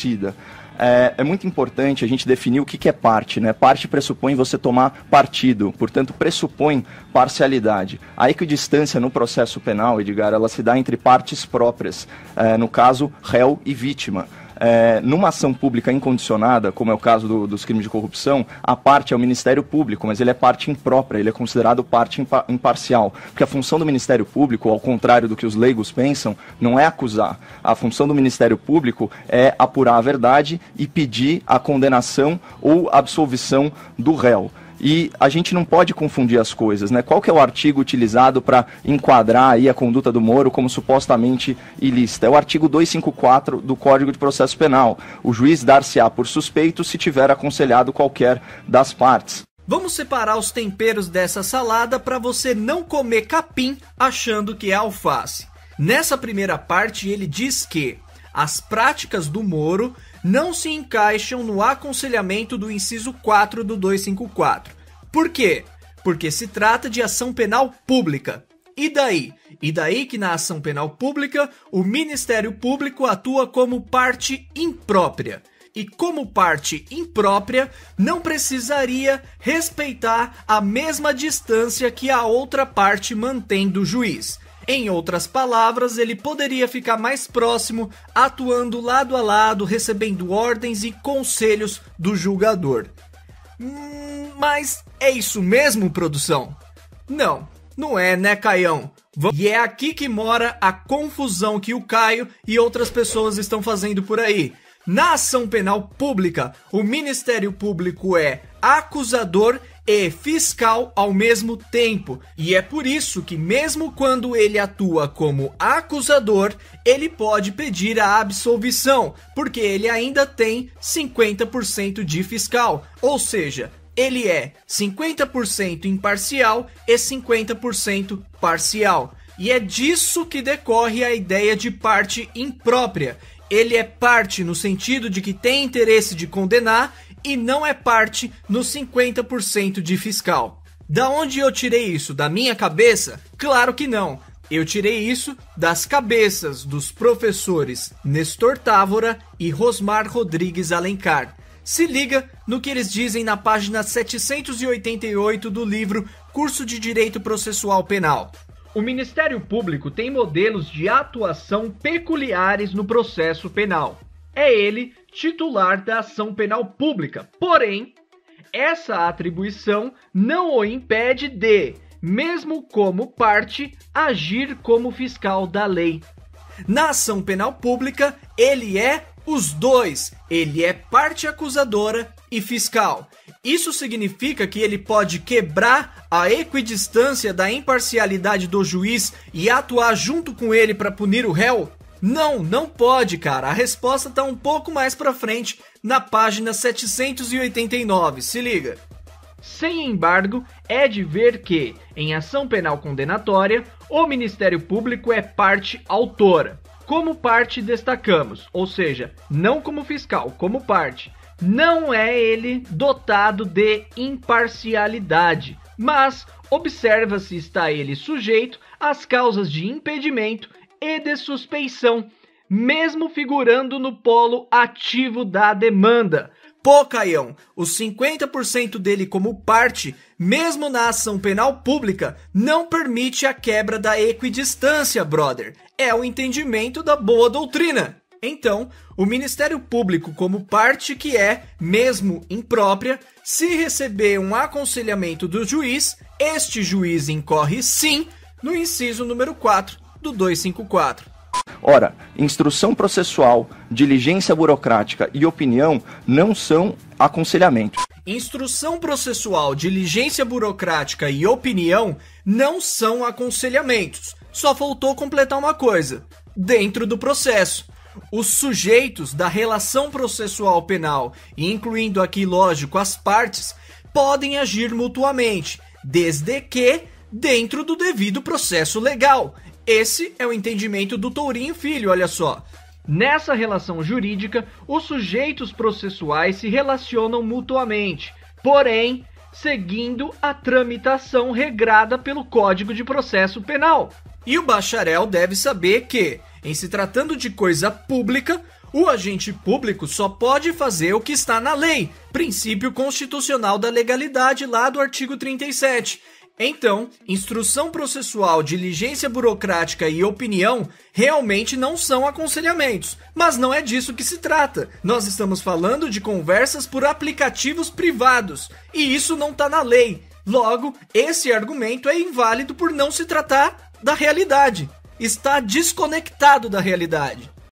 torcida. É muito importante a gente definir o que é parte, né? Parte pressupõe você tomar partido, portanto pressupõe parcialidade. A equidistância no processo penal, Edgar, ela se dá entre partes próprias, no caso réu e vítima. Numa ação pública incondicionada, como é o caso dos crimes de corrupção, a parte é o Ministério Público, mas ele é parte imprópria, ele é considerado parte imparcial. Porque a função do Ministério Público, ao contrário do que os leigos pensam, não é acusar. A função do Ministério Público é apurar a verdade e pedir a condenação ou absolvição do réu. E a gente não pode confundir as coisas, né? Qual que é o artigo utilizado para enquadrar aí a conduta do Moro como supostamente ilícita? É o artigo 254 do Código de Processo Penal. O juiz dar-se-á por suspeito se tiver aconselhado qualquer das partes. Vamos separar os temperos dessa salada para você não comer capim achando que é alface. Nessa primeira parte ele diz que as práticas do Moro não se encaixam no aconselhamento do inciso 4 do 254. Por quê? Porque se trata de ação penal pública. E daí? E daí que na ação penal pública, o Ministério Público atua como parte imprópria. E como parte imprópria, não precisaria respeitar a mesma distância que a outra parte mantém do juiz. Em outras palavras, ele poderia ficar mais próximo, atuando lado a lado, recebendo ordens e conselhos do julgador. Mas é isso mesmo, produção? Não, não é, né, Caião? E é aqui que mora a confusão que o Caio e outras pessoas estão fazendo por aí. Na ação penal pública, o Ministério Público é acusador e fiscal ao mesmo tempo. E é por isso que mesmo quando ele atua como acusador, ele pode pedir a absolvição, porque ele ainda tem 50% de fiscal. Ou seja, ele é 50% imparcial e 50% parcial. E é disso que decorre a ideia de parte imprópria. Ele é parte no sentido de que tem interesse de condenar e não é parte no 50% de fiscal. Da onde eu tirei isso? Da minha cabeça? Claro que não. Eu tirei isso das cabeças dos professores Nestor Távora e Rosmar Rodrigues Alencar. Se liga no que eles dizem na página 788 do livro Curso de Direito Processual Penal. O Ministério Público tem modelos de atuação peculiares no processo penal. É ele titular da ação penal pública. Porém, essa atribuição não o impede de, mesmo como parte, agir como fiscal da lei. Na ação penal pública, ele é os dois. Ele é parte acusadora e fiscal. Isso significa que ele pode quebrar a equidistância da imparcialidade do juiz e atuar junto com ele para punir o réu? Não, não pode, cara. A resposta tá um pouco mais pra frente, na página 789. Se liga. Sem embargo, é de ver que, em ação penal condenatória, o Ministério Público é parte autora. Como parte destacamos, ou seja, não como fiscal, como parte. Não é ele dotado de imparcialidade, mas observa-se está ele sujeito às causas de impedimento e de suspeição, mesmo figurando no polo ativo da demanda. Pô, Caião, os 50% dele como parte, mesmo na ação penal pública, não permite a quebra da equidistância, brother. É o entendimento da boa doutrina. Então, o Ministério Público como parte que é, mesmo imprópria, se receber um aconselhamento do juiz, este juiz incorre sim no inciso número 4 do 254. Ora, instrução processual, diligência burocrática e opinião não são aconselhamento. Instrução processual, diligência burocrática e opinião não são aconselhamentos. Só faltou completar uma coisa. Dentro do processo, os sujeitos da relação processual penal, incluindo aqui, lógico, as partes, podem agir mutuamente, desde que dentro do devido processo legal. Esse é o entendimento do Tourinho Filho, olha só. Nessa relação jurídica, os sujeitos processuais se relacionam mutuamente, porém, seguindo a tramitação regrada pelo Código de Processo Penal. E o bacharel deve saber que, em se tratando de coisa pública, O agente público só pode fazer o que está na lei, princípio constitucional da legalidade lá do artigo 37. Então, instrução processual, diligência burocrática e opinião realmente não são aconselhamentos. Mas não é disso que se trata. Nós estamos falando de conversas por aplicativos privados. E isso não está na lei. Logo, esse argumento é inválido por não se tratar da realidade. Está desconectado da realidade.